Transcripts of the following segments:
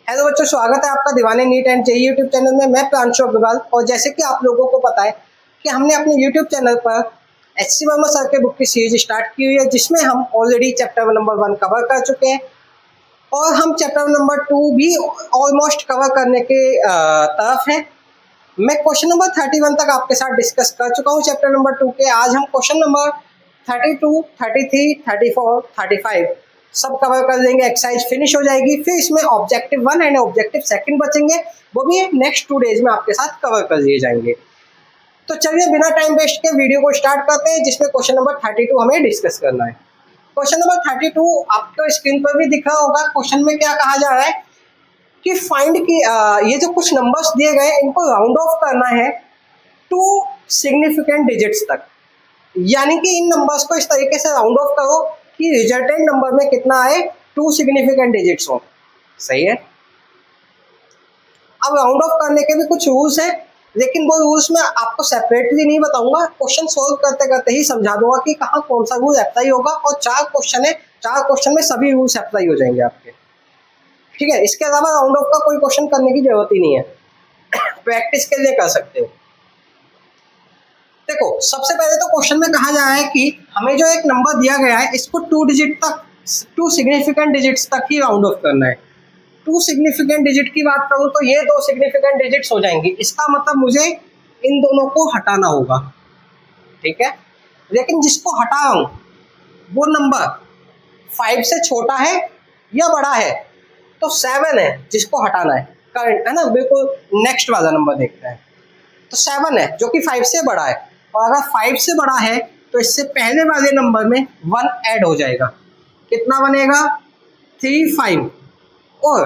Hello बच्चों, स्वागत है आपका दीवाने neat and JEE YouTube channel में। मैं प्रांशु अग्रवाल। और जैसे कि आप लोगों को पता है कि हमने अपने यूट्यूब चैनल पर एचसी वर्मा सर के बुक की सीरीज स्टार्ट की हुई है, जिसमें हम ऑलरेडी चैप्टर नंबर 1 कवर कर चुके हैं और हम चैप्टर नंबर 2 भी ऑलमोस्ट कवर करने के तरफ है। मैं क्वेश्चन नंबर 31 तक आपके साथ डिस्कस कर चुका हूँ चैप्टर नंबर 2 के। आज हम क्वेश्चन नंबर 32, 33, 34, 35 सब कवर कर लेंगे। एक्सरसाइज फिनिश हो जाएगी। फिर इसमें ऑब्जेक्टिव 1 एंड ऑब्जेक्टिव 2 बचेंगे, वो भी नेक्स्ट 2 डेज में आपके साथ कवर कर लिए जाएंगे। तो चलिए बिना टाइम वेस्ट के वीडियो को स्टार्ट करते हैं, जिसमें क्वेश्चन नंबर 32 हमें डिस्कस करना है। क्वेश्चन नंबर 32 आपको स्क्रीन पर भी दिख रहा होगा। क्वेश्चन में क्या कहा जा रहा है कि फाइंड की ये जो कुछ नंबर्स दिए गए हैं, इनको राउंड ऑफ करना है 2 सिग्निफिकेंट डिजिट्स तक। यानी कि इन नंबर्स को इस तरीके से राउंड ऑफ करो कि रिजल्टेंट नंबर में कितना आए, 2 सिग्निफिकेंट डिजिट्स हो। सही है। अब राउंड ऑफ करने के भी कुछ रूल्स हैं, लेकिन वो रूल्स मैं आपको सेपरेटली नहीं बताऊंगा। क्वेश्चन सोल्व करते करते ही समझा दूंगा कि कहाँ कौन सा रूल अप्लाई होगा। और 4 क्वेश्चन है, 4 क्वेश्चन में सभी रूल्स अप्लाई हो जाएंगे आपके। ठीक है। इसके अलावा राउंड ऑफ का कोई क्वेश्चन करने की जरूरत ही नहीं है, प्रैक्टिस के लिए कर सकते हो। देखो, सबसे पहले तो क्वेश्चन में कहा जा रहा है कि हमें जो एक नंबर दिया गया है, इसको 2 डिजिट तक, 2 सिग्निफिकेंट डिजिट्स तक ही राउंड ऑफ करना है। 2 सिग्निफिकेंट डिजिट की बात करूं तो ये 2 सिग्निफिकेंट डिजिट्स हो जाएंगी। इसका मतलब मुझे इन दोनों को हटाना होगा। ठीक है। लेकिन जिसको हटा रहा हूं वो नंबर 5 से छोटा है या बड़ा है, तो 7 है जिसको हटाना है। करंट है ना, बिल्कुल नेक्स्ट वाला नंबर देखते हैं। तो 7 है जो कि 5 से बड़ा है। और अगर 5 से बड़ा है तो इससे पहले वाले नंबर में 1 ऐड हो जाएगा। कितना बनेगा? 3, 5। और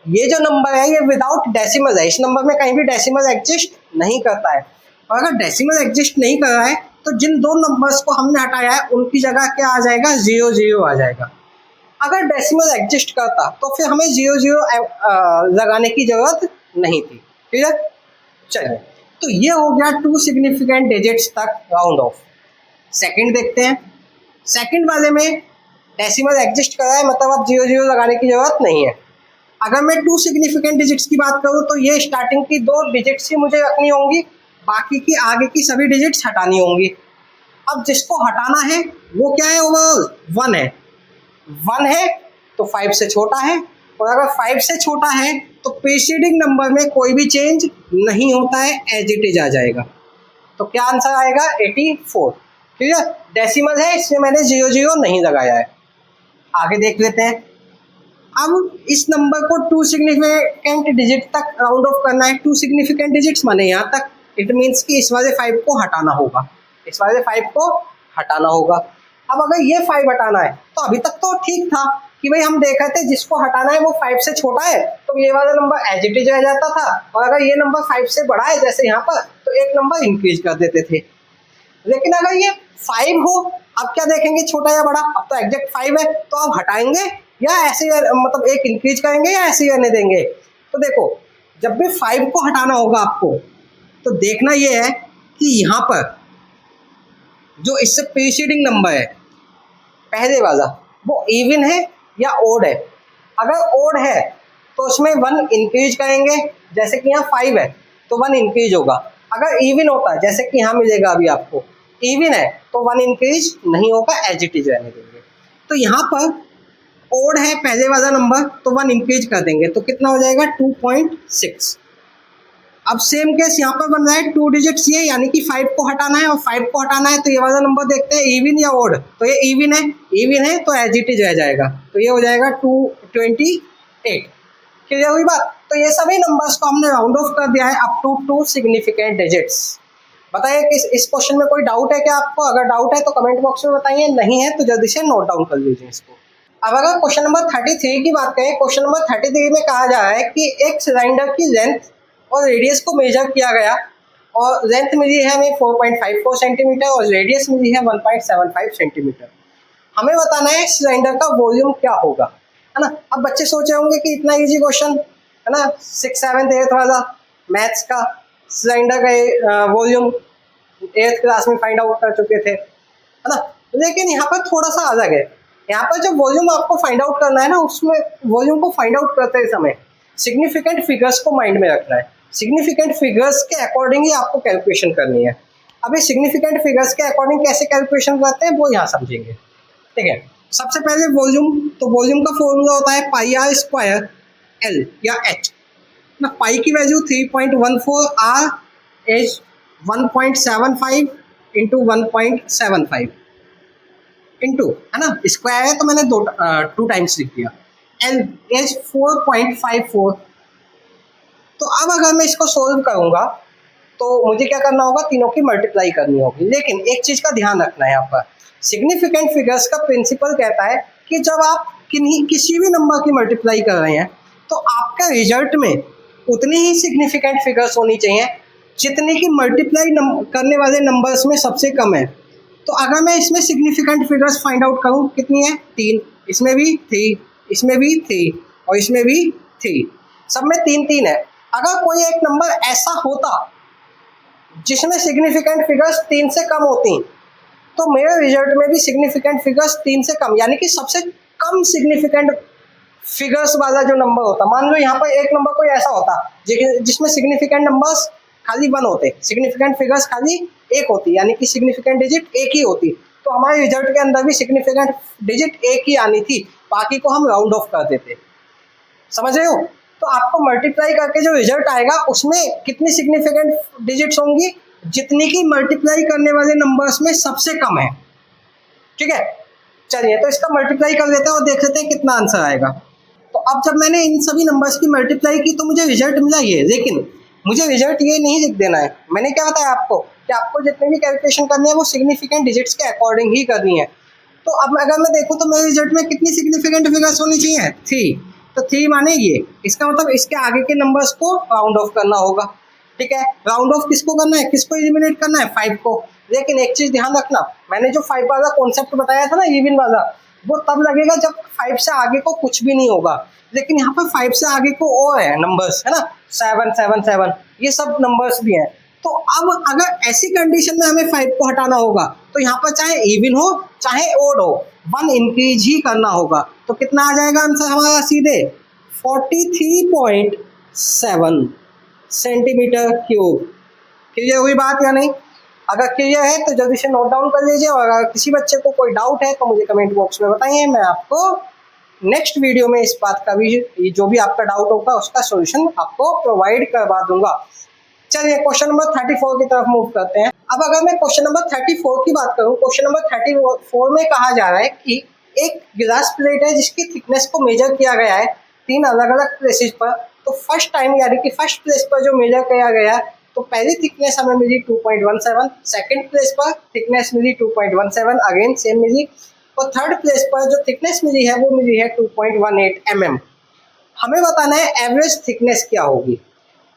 ये जो नंबर है ये विदाउट डेसिमल है। इस नंबर में कहीं भी डेसिमल एग्जिस्ट नहीं करता है। और अगर डेसिमल एग्जिस्ट नहीं कर रहा है तो जिन 2 नंबर्स को हमने हटाया है उनकी जगह क्या आ जाएगा? 0, 0 आ जाएगा। अगर डेसिमल एग्जिस्ट करता तो फिर हमें 0, 0 लगाने की जरूरत नहीं थी। ठीक है। चलिए, तो ये हो गया 2 सिग्निफिकेंट डिजिट्स तक राउंड ऑफ। सेकंड देखते हैं। सेकंड वाले में डेसिमल एग्जिस्ट कर रहा है, मतलब अब 0, 0 लगाने की जरूरत नहीं है। अगर मैं 2 सिग्निफिकेंट डिजिट्स की बात करूं तो ये स्टार्टिंग की 2 डिजिट्स ही मुझे रखनी होंगी, बाकी की आगे की सभी डिजिट्स हटानी होंगी। अब जिसको हटाना है वो क्या है? ओवरऑल 1 है। 1 है तो 5 से छोटा है। और अगर 5 से छोटा है तो प्रीसीडिंग नंबर में कोई भी चेंज नहीं होता है, एज इट इज आ जाएगा। तो क्या आंसर आएगा? 84। ठीक है। डेसिमल है इसमें मैंने 0, 0 नहीं लगाया है। आगे देख लेते हैं। अब इस नंबर को 2 सिग्निफिकेंट डिजिट तक राउंड ऑफ करना है। 2 सिग्निफिकेंट डिजिट्स माने यहाँ तक। इट मीन्स कि इस वाले 5 को हटाना होगा, इस वाले 5 को हटाना होगा। अब अगर ये 5 हटाना है तो अभी तक तो ठीक था कि भाई हम देख रहे थे जिसको हटाना है वो 5 से छोटा है, तो ये वाला नंबर एज इट इज रह जाता था। और अगर ये नंबर 5 से बड़ा है जैसे यहाँ पर, तो एक नंबर इंक्रीज कर देते थे। लेकिन अगर ये 5 हो, अब क्या देखेंगे, छोटा या बड़ा? अब तो एग्जैक्ट 5 है, तो आप हटाएंगे या ऐसे मतलब एक इंक्रीज करेंगे या ऐसे ही रहने देंगे? तो देखो, जब भी 5 को हटाना होगा आपको, तो देखना ये है कि यहाँ पर जो इससे प्रीसीडिंग नंबर है पहले वाला, वो इवन है या ओड है। अगर ओड है तो उसमें 1 इंक्रीज करेंगे, जैसे कि यहाँ 5 है तो 1 इंक्रीज होगा। अगर इवन होता है जैसे कि यहाँ मिलेगा अभी आपको, इवन है तो 1 इंक्रीज नहीं होगा, एज इट इज रहने देंगे। तो यहाँ पर ओड है पहले वाला नंबर, तो 1 इंक्रीज कर देंगे, तो कितना हो जाएगा? 2.6। अब सेम केस यहाँ पर बन रहा है 2 डिजिट्स ये, यानी कि 5 को हटाना है। और 5 को हटाना है तो ये वाला नंबर देखते हैं इवन या ओड। तो ये इवन है, इवन है तो एज इट इज रह जाएगा, तो ये हो जाएगा 228। क्लियर हुई बात? तो ये सभी नंबर्स को हमने राउंड ऑफ कर दिया है अप टू 2 सिग्निफिकेंट डिजिट्स। बताइए कि इस क्वेश्चन में कोई डाउट है क्या आपको? अगर डाउट है तो कमेंट बॉक्स में बताइए, नहीं है तो जल्दी से नोट डाउन कर लीजिए इसको। अब अगर क्वेश्चन नंबर 33 की बात करें, क्वेश्चन नंबर 33 में कहा जा रहा है कि एक सिलेंडर की लेंथ और रेडियस को मेजर किया गया, और लेंथ मिली है हमें 4.54 सेंटीमीटर और रेडियस मिली है 1.75 सेंटीमीटर। हमें बताना है सिलेंडर का वॉल्यूम क्या होगा, है ना। अब बच्चे सोच रहे होंगे कि इतना इजी क्वेश्चन है ना, 6, 7, 8 वाला मैथ्स का, सिलेंडर का वॉल्यूम 8th क्लास में फाइंड आउट कर चुके थे, है ना। लेकिन यहाँ पर थोड़ा सा अलग है। यहाँ पर जो वॉल्यूम आपको फाइंड आउट करना है ना, उसमें वॉल्यूम को फाइंड आउट करते समय सिग्निफिकेंट फिगर्स को माइंड में रखना है। सिग्निफिकेंट फिगर्स के अकॉर्डिंग ही आपको कैलकुलेशन करनी है। अभी सिग्निफिकेंट फिगर्स के अकॉर्डिंग कैसे कैलकुलेशन करते हैं वो यहाँ समझेंगे, ठीक है। सबसे पहले वॉल्यूम, तो वॉल्यूम का फॉर्मूला होता है पाई आर स्क्वायर एल या एच ना। पाई की value 3.14, r is 1.75 into 1.75 into, है ना, स्क्वायर है तो मैंने 2 टाइम्स लिख दिया। L is 4.54। तो अब अगर मैं इसको सोल्व करूंगा तो मुझे क्या करना होगा, तीनों की मल्टीप्लाई करनी होगी। लेकिन एक चीज का ध्यान रखना है, यहाँ पर सिग्निफिकेंट फिगर्स का प्रिंसिपल कहता है कि जब आप किसी भी नंबर की मल्टीप्लाई कर रहे हैं तो आपका रिजल्ट में उतनी ही सिग्निफिकेंट फिगर्स होनी चाहिए जितने की मल्टीप्लाई करने वाले नंबर्स में सबसे कम है। तो अगर मैं इसमें सिग्निफिकेंट फिगर्स फाइंड आउट करूं, कितनी है, 3, इसमें भी 3, इसमें भी 3 और इसमें भी 3, सब में 3 है। अगर कोई एक नंबर ऐसा होता जिसमें सिग्निफिकेंट फिगर्स 3 से कम होती तो मेरे रिजल्ट में भी सिग्निफिकेंट फिगर्स 3 से कम, यानी कि सबसे कम सिग्निफिकेंट फिगर्स वाला जो नंबर होता, मान लो यहाँ पर एक नंबर कोई ऐसा होता जिसमें सिग्निफिकेंट नंबर्स खाली 1 होते, सिग्निफिकेंट फिगर्स खाली 1 होती, यानी कि सिग्निफिकेंट डिजिट 1 ही होती, तो हमारे रिजल्ट के अंदर भी सिग्निफिकेंट डिजिट 1 ही आनी थी, बाकी को हम राउंड ऑफ कर देते। समझ रहे हो? तो आपको मल्टीप्लाई करके जो रिजल्ट आएगा उसमें कितनी सिग्निफिकेंट डिजिट्स होंगी, जितनी की मल्टीप्लाई करने वाले नंबर्स में सबसे कम है, ठीक है। चलिए तो इसका मल्टीप्लाई कर लेते हैं और देख लेते हैं कितना आंसर आएगा। तो अब जब मैंने इन सभी नंबर्स की मल्टीप्लाई की तो मुझे रिजल्ट मिला ये, लेकिन मुझे रिजल्ट ये नहीं लिख देना है। मैंने क्या बताया आपको कि आपको जितनी भी कैलकुलेशन करनी है वो सिग्निफिकेंट डिजिट्स के अकॉर्डिंग ही करनी है। तो अब अगर मैं देखूँ तो मेरे रिजल्ट में कितनी सिग्निफिकेंट फिगर्स होनी चाहिए, 3। तो 3 माने ये, इसका मतलब इसके आगे के नंबर्स को राउंड ऑफ करना होगा, ठीक है। राउंड ऑफ किसको करना है, किसको एलिमिनेट करना है, 5 को। लेकिन एक चीज ध्यान रखना, मैंने जो 5 वाला कॉन्सेप्ट बताया था ना, इवन वाला, वो तब लगेगा जब 5 से आगे को कुछ भी नहीं होगा। लेकिन यहाँ पर 5 से आगे को और है नंबर्स, है ना, 7 7 7, ये सब नंबर्स भी हैं। तो अब अगर ऐसी कंडीशन में हमें 5 को हटाना होगा तो यहाँ पर चाहे इवन हो चाहे ओड हो, 1 इंक्रीज ही करना होगा। तो कितना आ जाएगा आंसर हमारा, सीधे 43.7 सेंटीमीटर क्यूब। क्लियर हुई बात या नहीं? अगर क्लियर है तो जल्दी से नोट डाउन कर लीजिए, और अगर किसी बच्चे को कोई डाउट है तो मुझे कमेंट बॉक्स में बताइए, मैं आपको नेक्स्ट वीडियो में इस बात का भी, जो भी आपका डाउट होगा उसका सॉल्यूशन आपको प्रोवाइड करवा दूंगा। चलिए क्वेश्चन नंबर 34 की तरफ मूव करते हैं। अब अगर मैं क्वेश्चन नंबर 34 की बात करूं, क्वेश्चन नंबर 34 में कहा जा रहा है कि एक गिलास प्लेट है जिसकी थिकनेस को मेजर किया गया है 3 अलग अलग प्लेसेस पर। तो फर्स्ट टाइम यानी कि फर्स्ट प्लेस पर जो मेजर किया गया तो पहली थिकनेस हमें मिली 2.17, सेकंड प्लेस पर थिकनेस मिली 2.17 अगेन सेम मिली, और थर्ड प्लेस पर जो थिकनेस मिली है वो मिली है 2.18 mm। हमें बताना है एवरेज थिकनेस क्या होगी।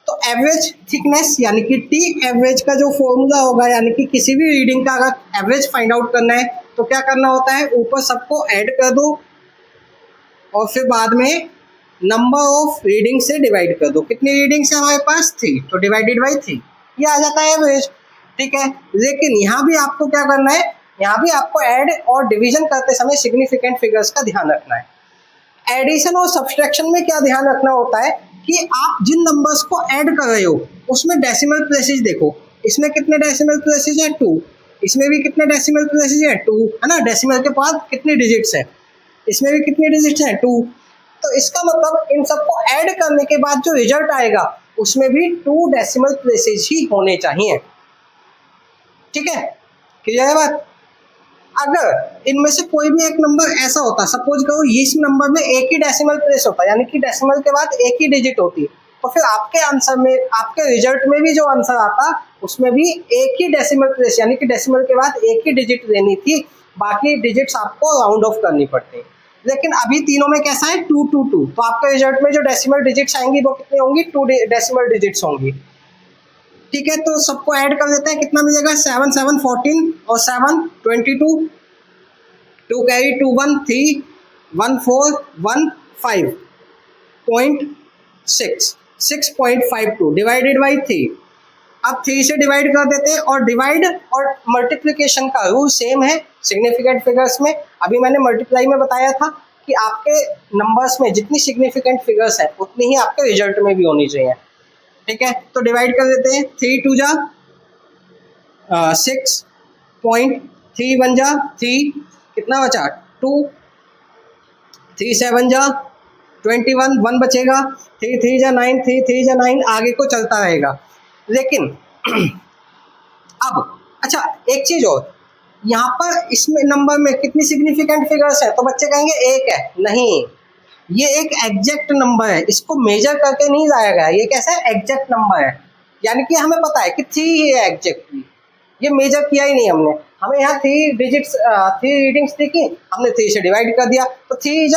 तो एवरेज थिकनेस यानी कि टी एवरेज का जो फॉर्मूला होगा, यानी कि किसी भी रीडिंग का अगर एवरेज फाइंड आउट करना है तो क्या करना होता है, ऊपर सबको ऐड कर दो और फिर बाद में नंबर ऑफ रीडिंग से डिवाइड कर दो। कितनी रीडिंग्स है हमारे पास, 3, तो डिवाइडेड बाई 3, ये आ जाता है एवरेज, ठीक है। लेकिन यहाँ भी आपको क्या करना है, यहाँ भी आपको ऐड और डिवीजन करते समय सिग्निफिकेंट फिगर्स का ध्यान रखना है। एडिशन और सब्सट्रैक्शन में क्या ध्यान रखना होता है कि आप जिन नंबर्स को ऐड कर रहे हो उसमें डेसिमल प्लेसेस देखो, इसमें कितने डेसिमल प्लेसेस हैं, 2, इसमें भी कितने डेसिमल प्लेसेस हैं, 2, है ना। डेसिमल के बाद कितनी डिजिट्स हैं, इसमें भी कितनी डिजिट्स हैं, 2। तो इसका मतलब इन सबको ऐड करने के बाद जो रिजल्ट आएगा उसमें भी 2 डेसिमल प्लेसेस ही होने चाहिए, ठीक है। क्लियर है बात? अगर इनमें से कोई भी एक नंबर ऐसा होता, सपोज करो इस नंबर में एक ही डेसिमल प्लेस होता, यानी कि डेसिमल के बाद एक ही डिजिट होती, तो फिर आपके आंसर में, आपके रिजल्ट में भी जो आंसर आता उसमें भी एक ही डेसिमल प्लेस, यानी कि डेसिमल के बाद एक ही डिजिट लेनी थी, बाकी डिजिट्स आपको राउंड ऑफ करनी पड़ती। लेकिन अभी तीनों में कैसा है, 2 2 2, तो आपके रिजल्ट में जो डेसिमल डिजिट्स आएंगी वो कितनी होंगी, 2 डेसिमल डिजिट्स होंगी, ठीक है। तो सबको ऐड कर देते हैं, कितना मिलेगा, 7 7 14 और 7 22, 2 कैरी 2 1 3 1 4 1 5.6 6.52 डिवाइडेड बाई 3। अब 3 से डिवाइड कर देते हैं, और डिवाइड और मल्टीप्लिकेशन का रूल सेम है, सिग्निफिकेंट फिगर्स में अभी मैंने मल्टीप्लाई में बताया था कि आपके नंबर्स में जितनी सिग्निफिकेंट फिगर्स है उतनी ही आपके रिजल्ट में भी होनी चाहिए। ठीक है, तो डिवाइड कर देते हैं। 3 2 जा 6 पॉइंट, 3 1 जा 3, कितना बचा 2, 3 7 जा 21, 1 बचेगा, 3 3 जा 9, 3 3 जा 9, आगे को चलता रहेगा। लेकिन अब अच्छा एक चीज और, यहाँ पर इसमें नंबर में कितनी सिग्निफिकेंट फिगर्स है, तो बच्चे कहेंगे एक है, नहीं, ये एक एग्जैक्ट नंबर है, इसको मेजर करके नहीं लाया गया, ये कैसा है एग्जैक्ट नंबर है, यानी कि हमें पता है कि 3 ही है एग्जैक्टली, ये मेजर किया ही नहीं हमने, हमें यहाँ 3 डिजिट्स 3 रीडिंग्स देखी, हमने 3 से डिवाइड कर दिया, तो 3 इज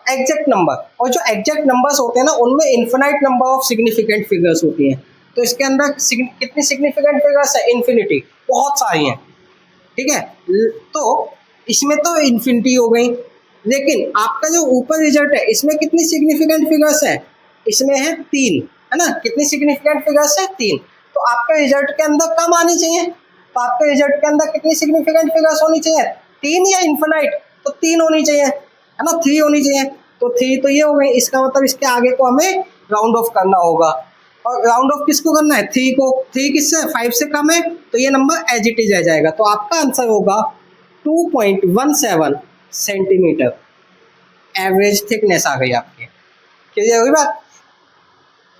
एग्जैक्ट नंबर। और जो एग्जैक्ट नंबर्स होते हैं ना उनमें infinite number of significant figures होती हैं, तो इसके अंदर कितनी सिग्निफिकेंट फिगर्स है, इन्फिनिटी, बहुत सारी हैं। ठीक है, तो इसमें तो इन्फिनिटी हो गई, लेकिन आपका जो ऊपर रिजल्ट है इसमें कितनी सिग्निफिकेंट फिगर्स है, इसमें है 3, है ना, कितनी सिग्निफिकेंट फिगर्स है 3, तो आपके रिजल्ट के अंदर कम आनी चाहिए, तो आपके रिजल्ट के अंदर कितनी सिग्निफिकेंट फिगर्स होनी चाहिए, 3 या इन्फिनाइट, तो 3 होनी चाहिए, है ना, 3 होनी चाहिए, तो 3 तो ये हो गई, इसका मतलब इसके आगे को हमें राउंड ऑफ करना होगा, और राउंड ऑफ किसको करना है, 3 को, 3 किससे 5 से कम है, तो ये नंबर एज इट इज रह जाएगा, तो आपका आंसर होगा 2.17 सेंटीमीटर एवरेज थिकनेस आ गई आपकी। क्लियर हुई बात?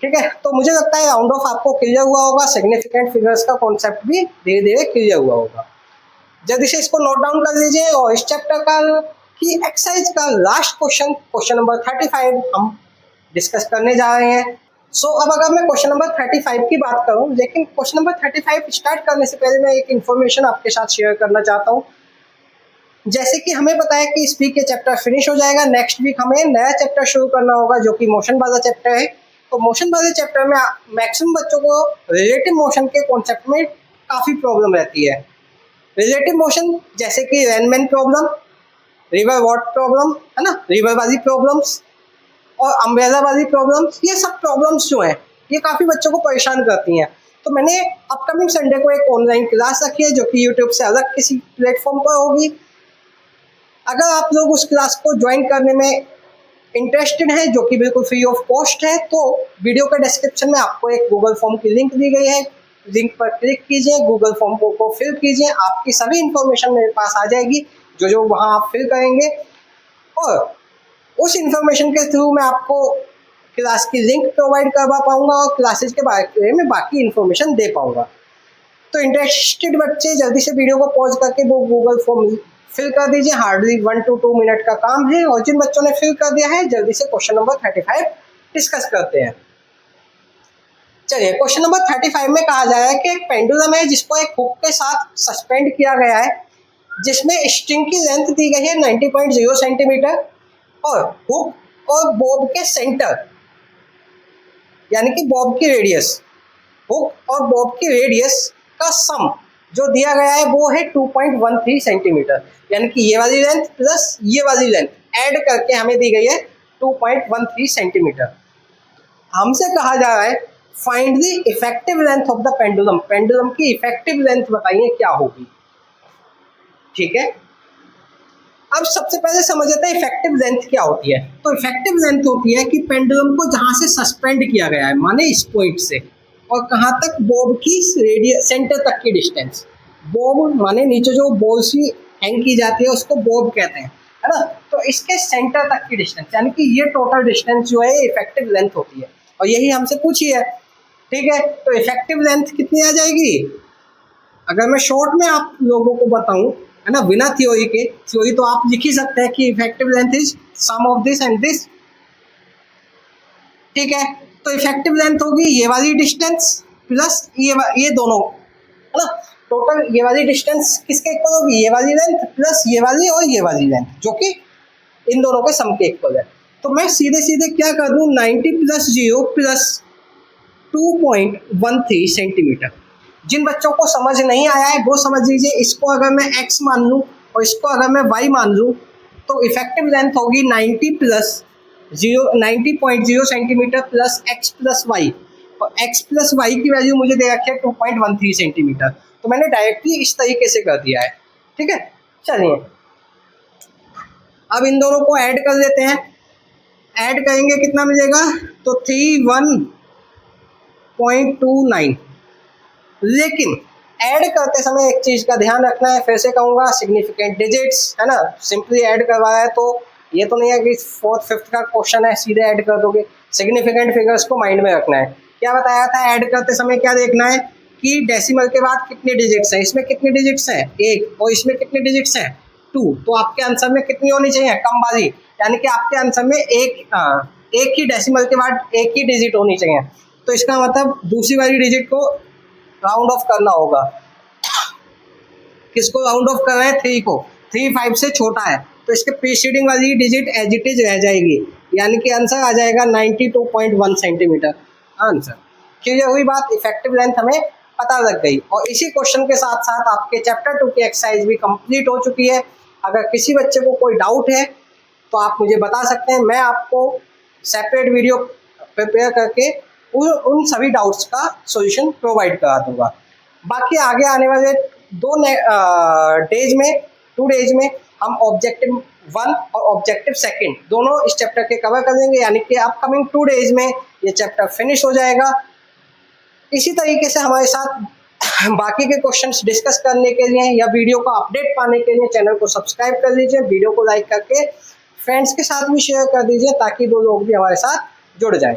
ठीक है, तो मुझे लगता है राउंड ऑफ आपको क्लियर हुआ होगा, सिग्निफिकेंट फिगर्स का कॉन्सेप्ट भी धीरे धीरे क्लियर हुआ होगा। जल्दी से इसको नोट डाउन कर लीजिए, और इस चैप्टर का की एक्सरसाइज का लास्ट क्वेश्चन, क्वेश्चन नंबर 35 हम डिस्कस करने जा रहे हैं। अब अगर मैं क्वेश्चन नंबर 35 की बात करूं, लेकिन क्वेश्चन नंबर 35 स्टार्ट करने से पहले मैं एक इन्फॉर्मेशन आपके साथ शेयर करना चाहता हूं। जैसे कि हमें पता है कि इस वीक ये चैप्टर फिनिश हो जाएगा, नेक्स्ट वीक हमें नया चैप्टर शुरू करना होगा जो कि मोशन वाला चैप्टर है। तो मोशन वाले चैप्टर में मैक्सिमम बच्चों को रिलेटिव मोशन के कॉन्सेप्ट में काफ़ी प्रॉब्लम रहती है। रिलेटिव मोशन जैसे कि Rain Man problem, river what problem, है ना, रिवर वाली प्रॉब्लम्स और अम्ब्रेला वाली प्रॉब्लम्स, ये सब प्रॉब्लम्स जो हैं ये काफ़ी बच्चों को परेशान करती हैं। तो मैंने अपकमिंग संडे को एक ऑनलाइन क्लास रखी है जो कि यूट्यूब से अलग किसी प्लेटफॉर्म पर होगी। अगर आप लोग उस क्लास को ज्वाइन करने में इंटरेस्टेड हैं, जो कि बिल्कुल फ्री ऑफ कॉस्ट है, तो वीडियो के डिस्क्रिप्शन में आपको एक गूगल फॉर्म की लिंक दी गई है, लिंक पर क्लिक कीजिए, गूगल फॉर्म को फिल कीजिए, आपकी सभी इंफॉर्मेशन मेरे पास आ जाएगी जो जो वहाँ आप फिल करेंगे, और उस इंफॉर्मेशन के थ्रू मैं आपको क्लास की लिंक प्रोवाइड करवा पाऊंगा और क्लासेज के बारे में बाकी इंफॉर्मेशन दे पाऊंगा। तो इंटरेस्टेड बच्चे जल्दी से वीडियो को पॉज करके वो गूगल फॉर्म फिल कर दीजिए, हार्डली 1 to 2 मिनट का काम है, और जिन बच्चों ने फिल कर दिया है जल्दी से क्वेश्चन नंबर 35 डिस्कस करते हैं। चलिए, क्वेश्चन नंबर 35 में कहा जा रहा है कि एक पेंडुलम है जिसको एक हुक के साथ सस्पेंड किया गया है, जिसमें स्ट्रिंग की लेंथ दी गई है 90.0 सेंटीमीटर, और हुक और बॉब के सेंटर यानी कि बॉब की रेडियस, हुक और बॉब की रेडियस का सम जो दिया गया है वो है 2.13 सेंटीमीटर, यानी कि ये वाली लेंथ प्लस ये वाली लेंथ ऐड करके हमें दी गई है 2.13 सेंटीमीटर। हमसे कहा जा रहा है find the effective length of the pendulum, pendulum की इफेक्टिव लेंथ बताइए क्या होगी। ठीक है, अब सबसे पहले समझ लेते हैं इफेक्टिव लेंथ क्या होती है। तो इफेक्टिव लेंथ होती है कि पेंडुलम को जहां से सस्पेंड किया गया है, माने इस पॉइंट से, और कहाँ तक, बॉब की रेडियस सेंटर तक की डिस्टेंस। बॉब माने नीचे जो बॉल सी हैंग की जाती है उसको बॉब कहते हैं, है ना, तो इसके सेंटर तक की डिस्टेंस, यानी कि ये टोटल डिस्टेंस जो है इफेक्टिव लेंथ होती है, और यही हमसे पूछी है। ठीक है, तो इफेक्टिव लेंथ कितनी आ जाएगी, अगर मैं शॉर्ट में आप लोगों को बताऊं, है ना, बिना थ्योरी के, थ्योरी तो आप लिख ही सकते हैं कि effective length is sum of this and this. ठीक है, तो इफेक्टिव लेंथ होगी ये वाली डिस्टेंस प्लस ये दोनों, है ना, टोटल ये वाली डिस्टेंस किसके इक्वल होगी, ये वाली लेंथ प्लस ये वाली और ये वाली लेंथ, जो कि इन दोनों के सम के इक्वल है। तो मैं सीधे सीधे क्या कर दूं, 90 + 0 + 2.13 सेंटीमीटर। जिन बच्चों को समझ नहीं आया है वो समझ लीजिए, इसको अगर मैं x मान लूँ और इसको अगर मैं y मान लूँ, तो इफेक्टिव लेंथ होगी 90.0 सेंटीमीटर प्लस x + y, और x + y की वैल्यू मुझे दे रखी है 2.13 सेंटीमीटर। तो मैंने डायरेक्टली इस तरीके से कर दिया है। ठीक है, चलिए अब इन दोनों को ऐड कर देते हैं। ऐड करेंगे कितना मिलेगा, तो 31.29। लेकिन ऐड करते समय एक चीज का ध्यान रखना है, फिर से कहूंगा, सिग्निफिकेंट डिजिट्स है ना, सिंपली ऐड करवाया है तो ये तो नहीं है कि फोर्थ फिफ्थ का क्वेश्चन है सीधे ऐड कर दोगे, सिग्निफिकेंट फिगर्स को माइंड में रखना है। क्या बताया था ऐड करते समय, क्या देखना है कि डेसिमल के बाद कितने डिजिट्स हैं, इसमें कितने डिजिट्स हैं 1, और इसमें कितने डिजिट्स हैं 2, तो आपके आंसर में कितनी होनी चाहिए, कम बाजी, यानी कि आपके आंसर में एक ही डेसिमल के बाद एक ही डिजिट होनी चाहिए। तो इसका मतलब दूसरी वाली डिजिट को राउंड ऑफ करना होगा। किसको राउंड ऑफ कर रहे हैं, 3 को, 3 5 से छोटा है तो इसके प्रीसीडिंग वाली डिजिट एज इट इज रह जाएगी, यानी कि आंसर आ जाएगा 92.1 सेंटीमीटर आंसर। क्लियर हुई बात, इफेक्टिव लेंथ हमें पता लग गई। और इसी क्वेश्चन के साथ साथ आपके चैप्टर 2 की एक्सरसाइज भी कंप्लीट हो चुकी है। अगर किसी बच्चे को कोई डाउट है तो आप मुझे बता सकते हैं, मैं आपको सेपरेट वीडियो प्रिपेयर करके उन सभी डाउट्स का सॉल्यूशन प्रोवाइड करा दूंगा। बाकी आगे आने वाले 2 डेज में हम ऑब्जेक्टिव 1 और ऑब्जेक्टिव 2 दोनों इस चैप्टर के कवर कर देंगे, यानी कि अपकमिंग 2 डेज में ये चैप्टर फिनिश हो जाएगा। इसी तरीके से हमारे साथ बाकी के क्वेश्चंस डिस्कस करने के लिए या वीडियो का अपडेट पाने के लिए चैनल को सब्सक्राइब कर लीजिए, वीडियो को लाइक करके फ्रेंड्स के साथ भी शेयर कर दीजिए ताकि 2 लोग भी हमारे साथ जुड़ जाएं।